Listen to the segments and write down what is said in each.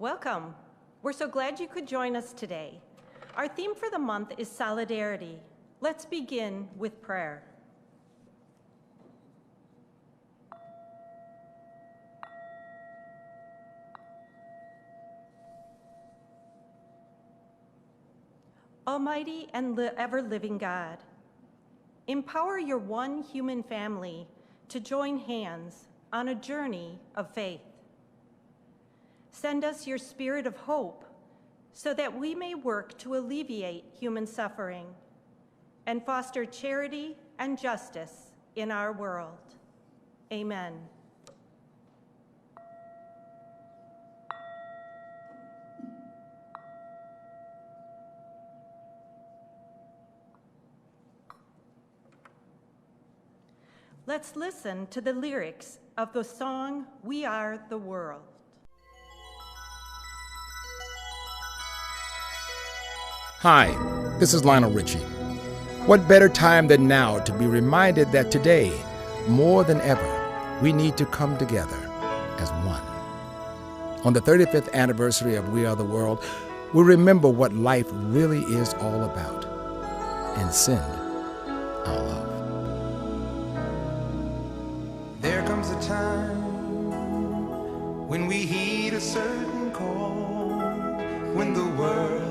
Welcome. We're so glad you could join us today. Our theme for the month is solidarity. Let's begin with prayer. Almighty and ever-living God, empower your one human family to join hands on a journey of faith. Send us your spirit of hope so that we may work to alleviate human suffering and foster charity and justice in our world. Amen. Let's listen to the lyrics of the song, We Are the World. Hi, this is Lionel Richie. What better time than now to be reminded that today, more than ever, we need to come together as one. On the 35th anniversary of We Are the World, we remember what life really is all about and send our love. There comes a time when we heed a certain call, when the world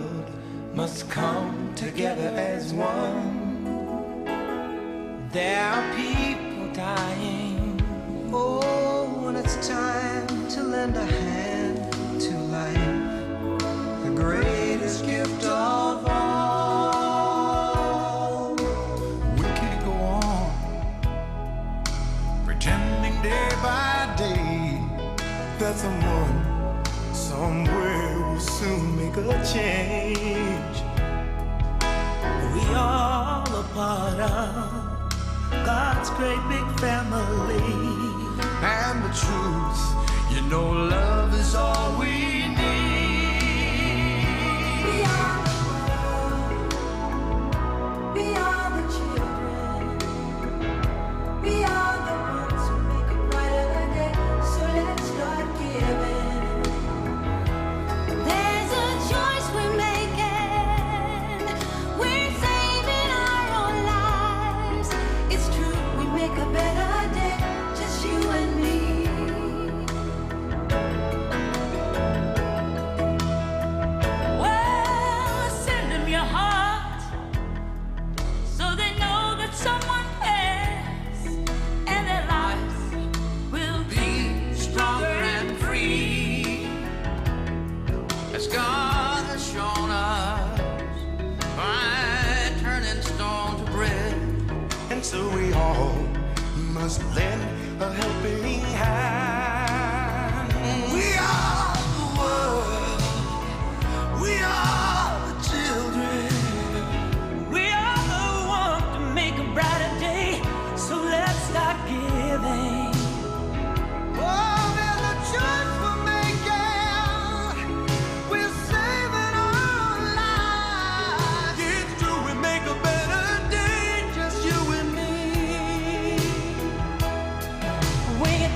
must come together as one. There are people dying. Oh, when it's time to lend a hand to life, the greatest gift of all. We can't go on pretending day by day that someone somewhere will soon make a change. We all a part of God's great big family. And the truth, you know, love is all we need. We are the world. We are the children. We are the ones who make a brighter day. So let's start giving. So we all must lend a helping hand. We are the world. We are the children. We are the ones to make a brighter day. So let's start giving. Oh, there's a choice we're making. We're saving our lives. It's true, we make a better day. Just you and me. We get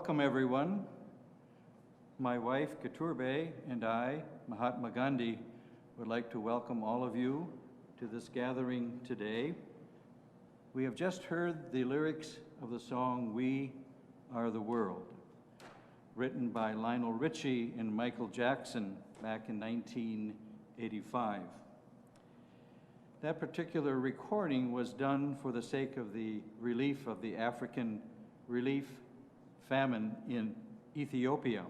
Welcome, everyone. My wife, Keturbe, and I, Mahatma Gandhi, would like to welcome all of you to this gathering today. We have just heard the lyrics of the song, "We Are the World," written by Lionel Richie and Michael Jackson back in 1985. That particular recording was done for the sake of the relief of the African relief famine in Ethiopia.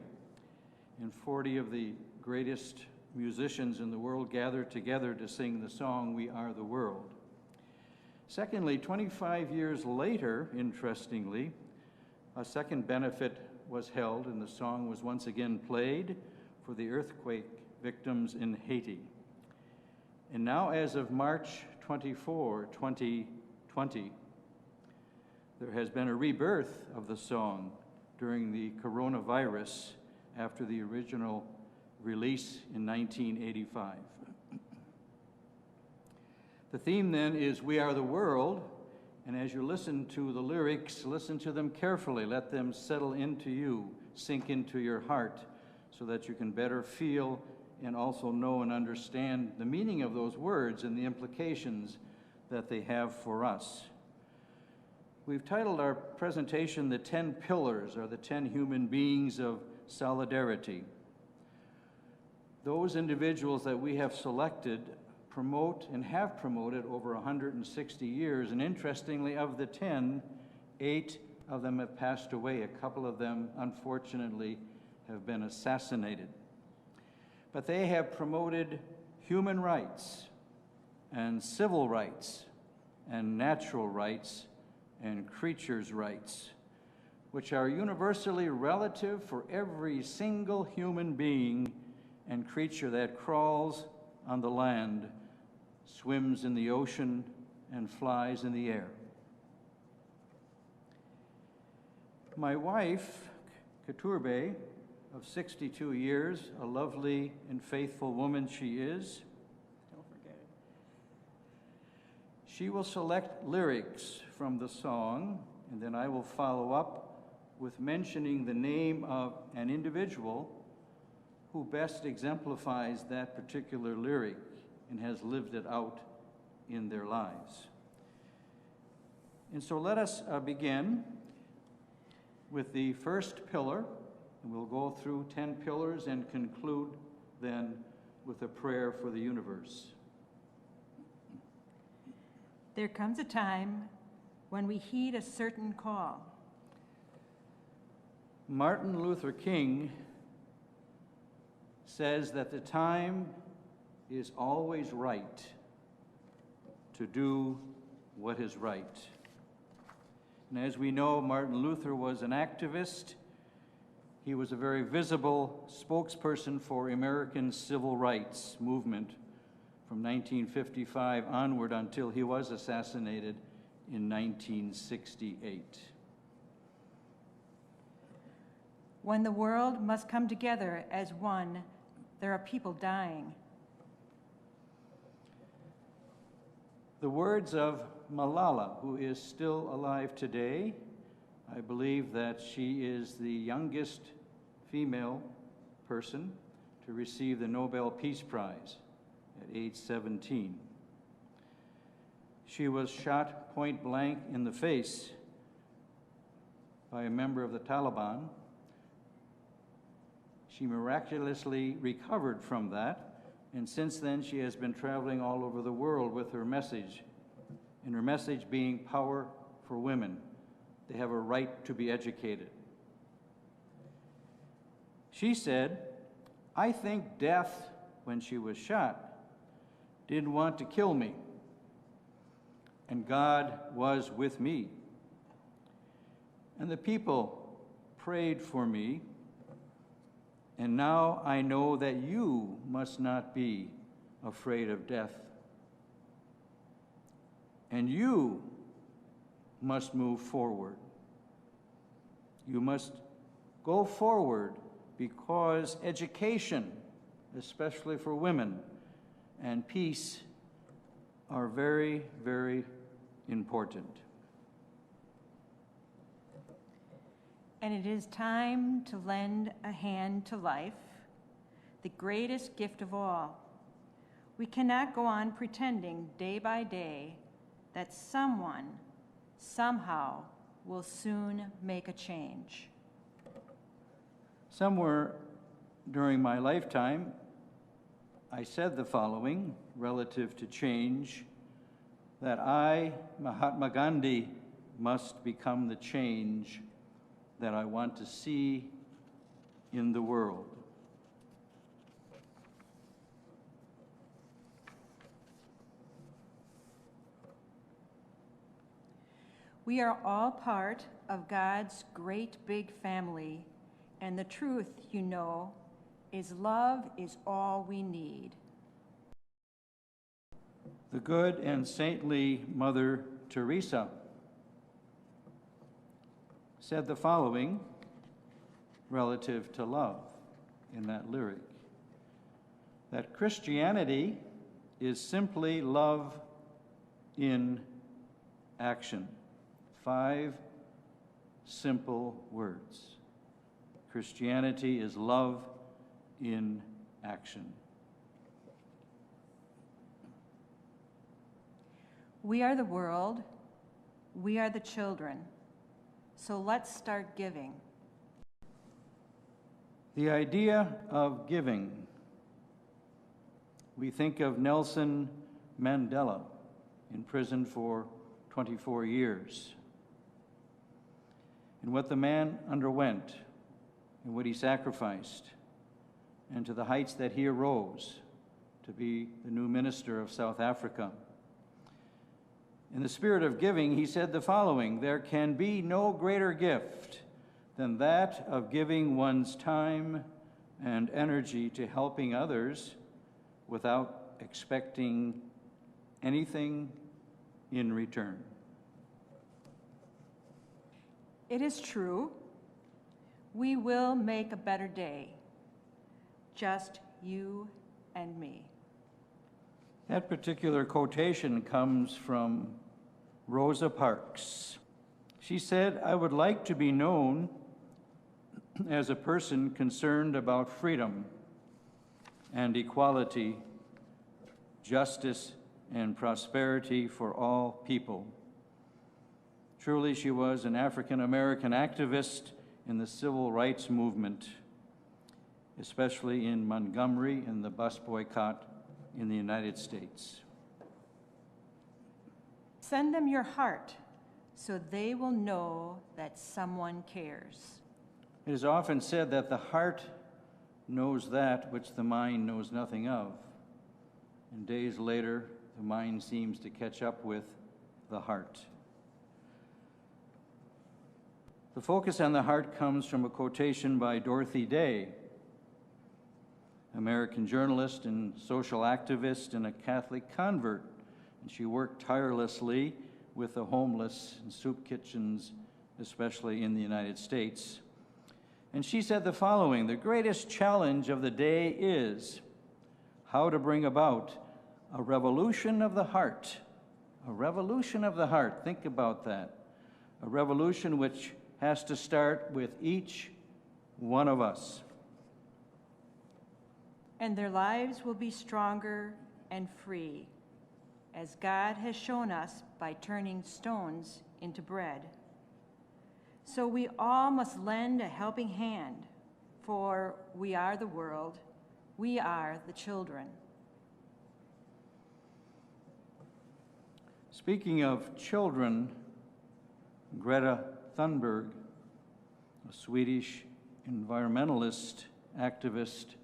And 40 of the greatest musicians in the world gathered together to sing the song, "We Are the World." Secondly, 25 years later, interestingly, a second benefit was held and the song was once again played for the earthquake victims in Haiti. And now, as of March 24, 2020, there has been a rebirth of the song during the coronavirus after the original release in 1985. The theme then is "We Are the World," and as you listen to the lyrics, listen to them carefully. Let them settle into you, sink into your heart, so that you can better feel and also know and understand the meaning of those words and the implications that they have for us. We've titled our presentation "The 10 Pillars," or the 10 human beings of solidarity. Those individuals that we have selected promote and have promoted over 160 years, and interestingly, of the 10, 8 of them have passed away. A couple of them, unfortunately, have been assassinated. But they have promoted human rights and civil rights and natural rights and creatures' rights, which are universally relative for every single human being and creature that crawls on the land, swims in the ocean, and flies in the air. My wife, Keturbe, of 62 years, a lovely and faithful woman she is. Don't forget it. She will select lyrics from the song, and then I will follow up with mentioning the name of an individual who best exemplifies that particular lyric and has lived it out in their lives. And so let us begin with the first pillar, and we'll go through 10 pillars and conclude then with a prayer for the universe. There comes a time when we heed a certain call. Martin Luther King says that the time is always right to do what is right. And as we know, Martin Luther was an activist. He was a very visible spokesperson for American civil rights movement from 1955 onward until he was assassinated in 1968. When the world must come together as one, there are people dying. The words of Malala, who is still alive today. I believe that she is the youngest female person to receive the Nobel Peace Prize at age 17. She was shot point blank in the face by a member of the Taliban. She miraculously recovered from that, and since then she has been traveling all over the world with her message, and her message being power for women. They have a right to be educated. She said, "I think death, when she was shot, didn't want to kill me, and God was with me. And the people prayed for me, and now I know that you must not be afraid of death. And you must move forward. You must go forward because education, especially for women, and peace are very, very important." And it is time to lend a hand to life, the greatest gift of all. We cannot go on pretending day by day that someone, somehow, will soon make a change. Somewhere during my lifetime, I said the following relative to change, that I, Mahatma Gandhi, must become the change that I want to see in the world. We are all part of God's great big family, and the truth, you know, is love is all we need. The good and saintly Mother Teresa said the following relative to love in that lyric, that Christianity is simply love in action. 5 simple words. Christianity is love in action. We are the world, we are the children, so let's start giving. The idea of giving. We think of Nelson Mandela, in prison for 24 years, and what the man underwent, and what he sacrificed, and to the heights that he arose to be the new minister of South Africa. In the spirit of giving, he said the following: there can be no greater gift than that of giving one's time and energy to helping others without expecting anything in return. It is true, we will make a better day, just you and me. That particular quotation comes from Rosa Parks. She said, "I would like to be known as a person concerned about freedom and equality, justice and prosperity for all people." Truly, she was an African-American activist in the civil rights movement, especially in Montgomery and the bus boycott in the United States. Send them your heart so they will know that someone cares. It is often said that the heart knows that which the mind knows nothing of. And days later, the mind seems to catch up with the heart. The focus on the heart comes from a quotation by Dorothy Day, American journalist and social activist and a Catholic convert. And she worked tirelessly with the homeless in soup kitchens, especially in the United States. And she said the following: the greatest challenge of the day is how to bring about a revolution of the heart. A revolution of the heart. Think about that. A revolution which has to start with each one of us. And their lives will be stronger and free, as God has shown us by turning stones into bread. So we all must lend a helping hand, for we are the world, we are the children. Speaking of children, Greta Thunberg, a Swedish environmentalist activist,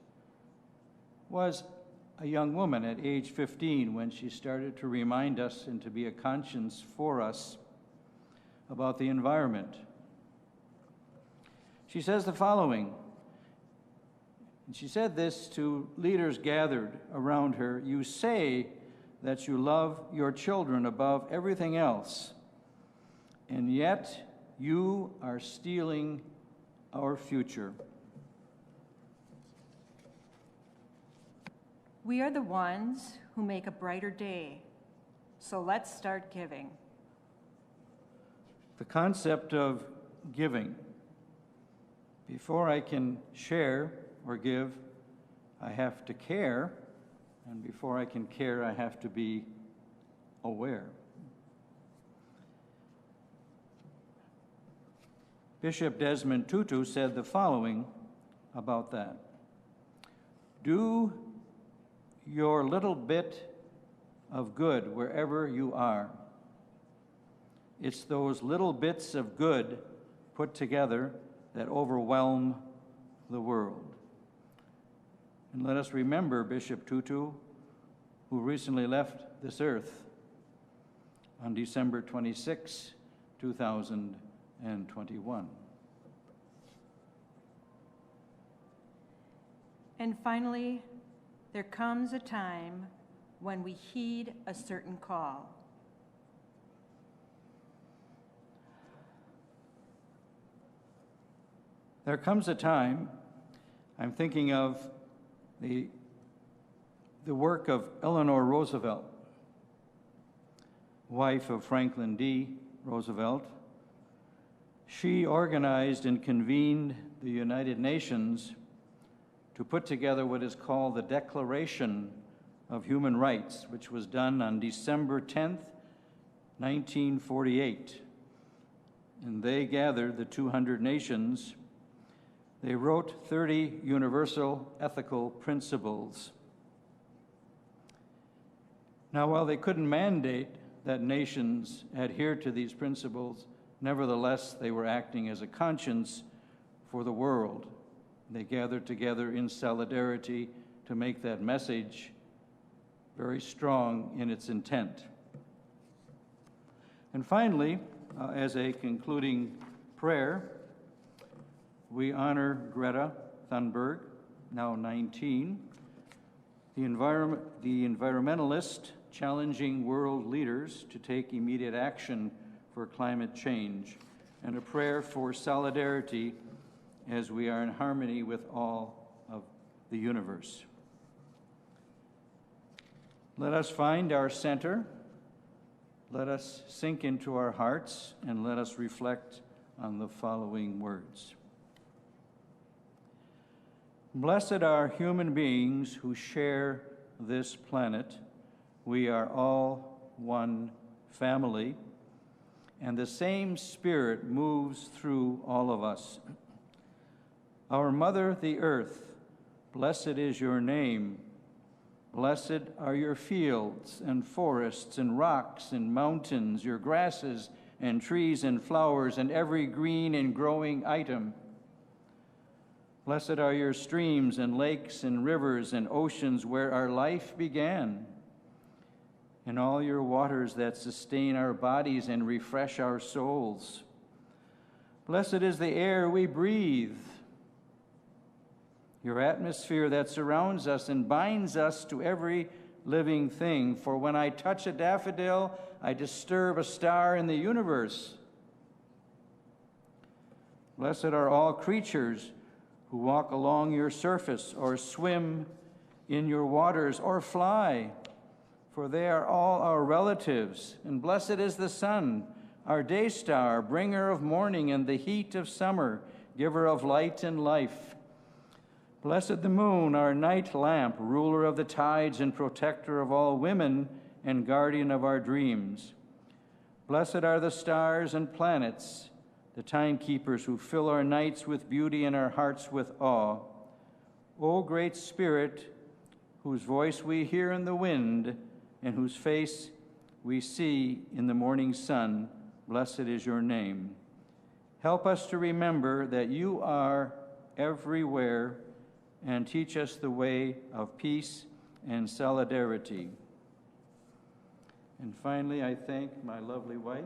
was a young woman at age 15 when she started to remind us and to be a conscience for us about the environment. She says the following, and she said this to leaders gathered around her: "You say that you love your children above everything else, and yet you are stealing our future." We are the ones who make a brighter day, so let's start giving. The concept of giving Before I can share or give, I have to care, and before I can care, I have to be aware. Bishop Desmond Tutu said the following about that: do your little bit of good wherever you are. It's those little bits of good put together that overwhelm the world. And let us remember Bishop Tutu, who recently left this earth on December 26, 2021. And finally, there comes a time when we heed a certain call. There comes a time, I'm thinking of the work of Eleanor Roosevelt, wife of Franklin D. Roosevelt. She organized and convened the United Nations to put together what is called the Declaration of Human Rights, which was done on December 10th, 1948. And they gathered the 200 nations. They wrote 30 universal ethical principles. Now, while they couldn't mandate that nations adhere to these principles, nevertheless, they were acting as a conscience for the world. They gathered together in solidarity to make that message very strong in its intent. And finally, as a concluding prayer, we honor Greta Thunberg, now 19, the environmentalist challenging world leaders to take immediate action for climate change, and a prayer for solidarity as we are in harmony with all of the universe. Let us find our center, let us sink into our hearts, and let us reflect on the following words. Blessed are human beings who share this planet. We are all one family, and the same Spirit moves through all of us. Our Mother, the Earth, blessed is your name. Blessed are your fields and forests and rocks and mountains, your grasses and trees and flowers and every green and growing item. Blessed are your streams and lakes and rivers and oceans where our life began, and all your waters that sustain our bodies and refresh our souls. Blessed is the air we breathe, your atmosphere that surrounds us and binds us to every living thing. For when I touch a daffodil, I disturb a star in the universe. Blessed are all creatures who walk along your surface or swim in your waters or fly, for they are all our relatives. And blessed is the sun, our day star, bringer of morning and the heat of summer, giver of light and life. Blessed the moon, our night lamp, ruler of the tides and protector of all women and guardian of our dreams. Blessed are the stars and planets, the timekeepers who fill our nights with beauty and our hearts with awe. O great Spirit, whose voice we hear in the wind and whose face we see in the morning sun, blessed is your name. Help us to remember that you are everywhere and teach us the way of peace and solidarity. And finally, I thank my lovely wife,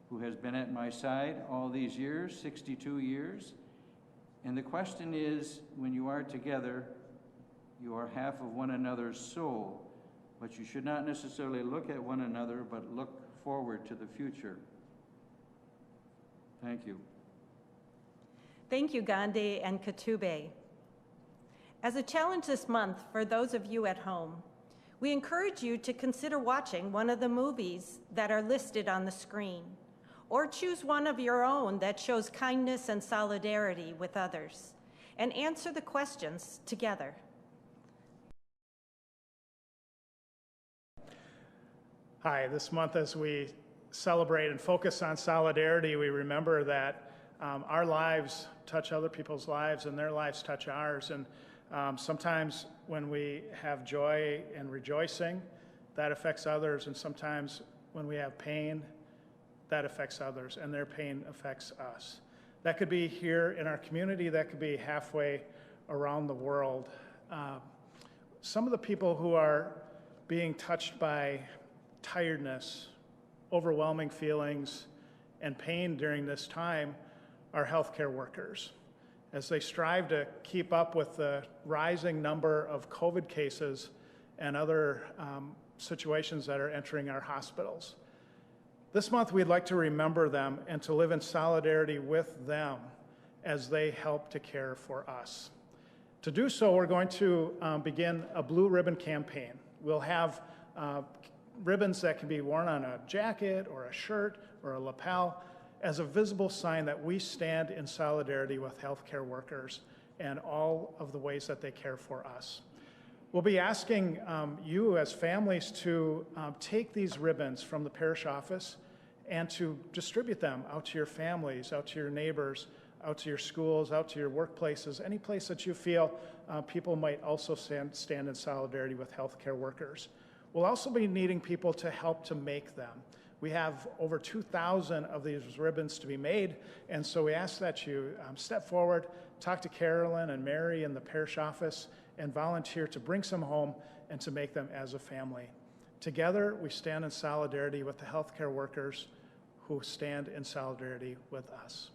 who has been at my side all these years, 62 years. And the question is, when you are together, you are half of one another's soul, but you should not necessarily look at one another, but look forward to the future. Thank you. Thank you, Gandhi and Katube. As a challenge this month for those of you at home, we encourage you to consider watching one of the movies that are listed on the screen, or choose one of your own that shows kindness and solidarity with others, and answer the questions together. Hi, this month as we celebrate and focus on solidarity, we remember that our lives touch other people's lives and their lives touch ours. And sometimes when we have joy and rejoicing, that affects others. And sometimes when we have pain, that affects others and their pain affects us. That could be here in our community, that could be halfway around the world. Some of the people who are being touched by tiredness, overwhelming feelings, and pain during this time are healthcare workers, as they strive to keep up with the rising number of COVID cases and other situations that are entering our hospitals. This month, we'd like to remember them and to live in solidarity with them as they help to care for us. To do so, we're going to begin a Blue Ribbon campaign. We'll have ribbons that can be worn on a jacket or a shirt or a lapel as a visible sign that we stand in solidarity with healthcare workers and all of the ways that they care for us. We'll be asking you as families to take these ribbons from the parish office and to distribute them out to your families, out to your neighbors, out to your schools, out to your workplaces, any place that you feel people might also stand in solidarity with healthcare workers. We'll also be needing people to help to make them. We have over 2,000 of these ribbons to be made, and so we ask that you step forward, talk to Carolyn and Mary in the parish office, and volunteer to bring some home and to make them as a family. Together, we stand in solidarity with the healthcare workers who stand in solidarity with us.